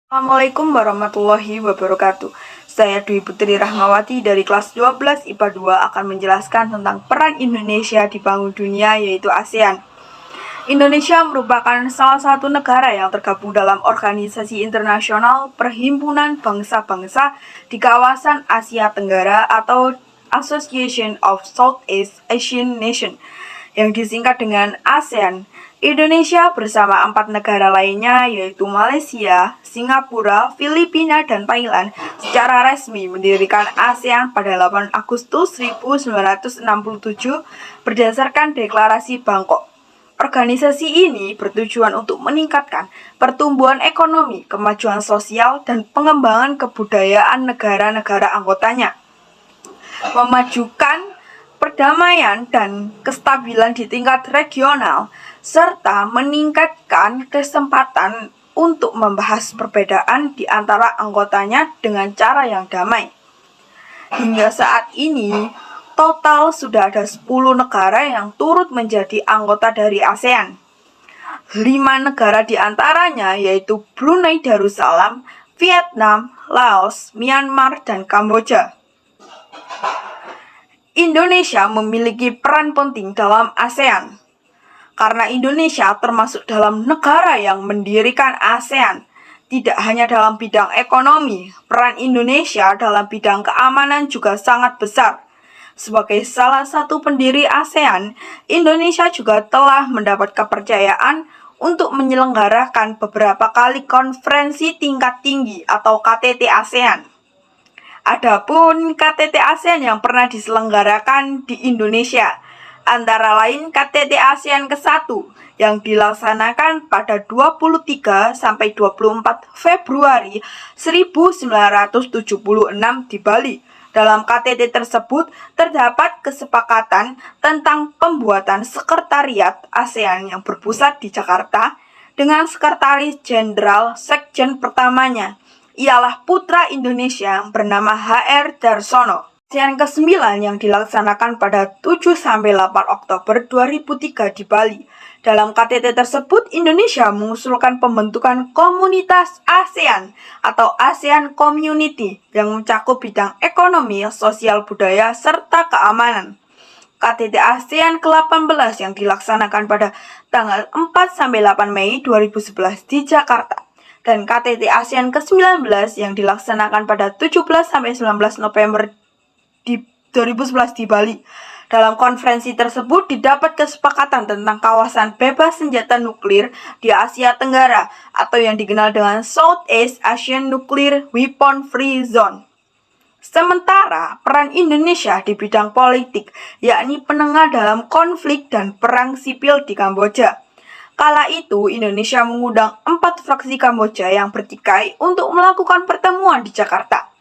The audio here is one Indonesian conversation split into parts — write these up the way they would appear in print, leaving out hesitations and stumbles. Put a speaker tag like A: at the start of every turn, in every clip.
A: Assalamualaikum warahmatullahi wabarakatuh. Saya Dwi Putri Rahmawati dari kelas 12 IPA 2 akan menjelaskan tentang peran Indonesia di bangun dunia, yaitu ASEAN. Indonesia merupakan salah satu negara yang tergabung dalam organisasi internasional Perhimpunan Bangsa-Bangsa di kawasan Asia Tenggara atau Association of Southeast Asian Nations yang disingkat dengan ASEAN. Indonesia bersama 4 negara lainnya yaitu Malaysia, Singapura, Filipina, dan Thailand secara resmi mendirikan ASEAN pada 8 Agustus 1967 berdasarkan Deklarasi Bangkok. Organisasi ini bertujuan untuk meningkatkan pertumbuhan ekonomi, kemajuan sosial, dan pengembangan kebudayaan negara-negara anggotanya, memajukan perdamaian dan kestabilan di tingkat regional, serta meningkatkan kesempatan untuk membahas perbedaan di antara anggotanya dengan cara yang damai. Hingga saat ini, total sudah ada 10 negara yang turut menjadi anggota dari ASEAN. 5 negara di antaranya yaitu Brunei Darussalam, Vietnam, Laos, Myanmar, dan Kamboja. Indonesia memiliki peran penting dalam ASEAN. Karena Indonesia termasuk dalam negara yang mendirikan ASEAN, tidak hanya dalam bidang ekonomi, peran Indonesia dalam bidang keamanan juga sangat besar. Sebagai salah satu pendiri ASEAN, Indonesia juga telah mendapat kepercayaan untuk menyelenggarakan beberapa kali konferensi tingkat tinggi atau KTT ASEAN. Adapun KTT ASEAN yang pernah diselenggarakan di Indonesia, antara lain KTT ASEAN ke-1 yang dilaksanakan pada 23 sampai 24 Februari 1976 di Bali. Dalam KTT tersebut terdapat kesepakatan tentang pembuatan sekretariat ASEAN yang berpusat di Jakarta dengan sekretaris jenderal sekjen pertamanya ialah putra Indonesia yang bernama H.R. Darsono. ASEAN ke-9 yang dilaksanakan pada 7-8 Oktober 2003 di Bali. Dalam KTT tersebut, Indonesia mengusulkan pembentukan komunitas ASEAN atau ASEAN Community yang mencakup bidang ekonomi, sosial, budaya, serta keamanan. KTT ASEAN ke-18 yang dilaksanakan pada tanggal 4-8 Mei 2011 di Jakarta. Dan KTT ASEAN ke-19 yang dilaksanakan pada 17-19 November 2011 di Bali. Dalam konferensi tersebut didapat kesepakatan tentang kawasan bebas senjata nuklir di Asia Tenggara atau yang dikenal dengan Southeast Asian Nuclear Weapon Free Zone. Sementara peran Indonesia di bidang politik, yakni penengah dalam konflik dan perang sipil di Kamboja. Kala itu, Indonesia mengundang 4 fraksi Kamboja yang bertikai untuk melakukan pertemuan di Jakarta.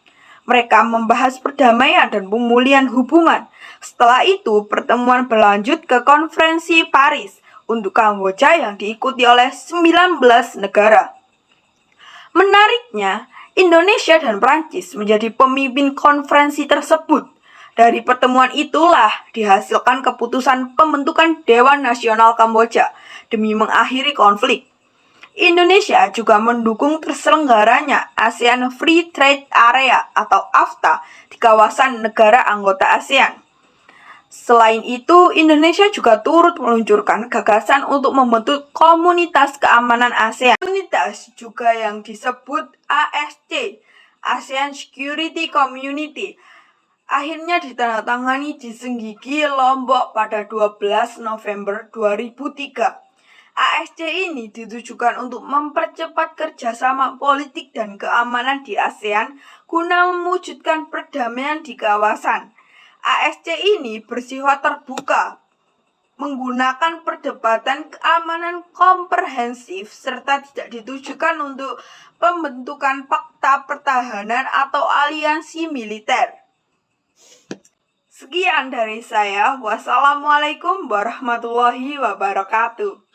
A: Mereka membahas perdamaian dan pemulihan hubungan. Setelah itu, pertemuan berlanjut ke konferensi Paris untuk Kamboja yang diikuti oleh 19 negara. Menariknya, Indonesia dan Prancis menjadi pemimpin konferensi tersebut. Dari pertemuan itulah dihasilkan keputusan pembentukan Dewan Nasional Kamboja demi mengakhiri konflik. Indonesia juga mendukung terselenggaranya ASEAN Free Trade Area atau AFTA di kawasan negara anggota ASEAN. Selain itu, Indonesia juga turut meluncurkan gagasan untuk membentuk Komunitas Keamanan ASEAN. Komunitas juga yang disebut ASC, ASEAN Security Community, akhirnya ditandatangani di Senggigi, Lombok pada 12 November 2003. ASC ini ditujukan untuk mempercepat kerjasama politik dan keamanan di ASEAN guna mewujudkan perdamaian di kawasan. ASC ini bersifat terbuka, menggunakan perdebatan keamanan komprehensif serta tidak ditujukan untuk pembentukan fakta pertahanan atau aliansi militer. Sekian dari saya. Wassalamualaikum warahmatullahi wabarakatuh.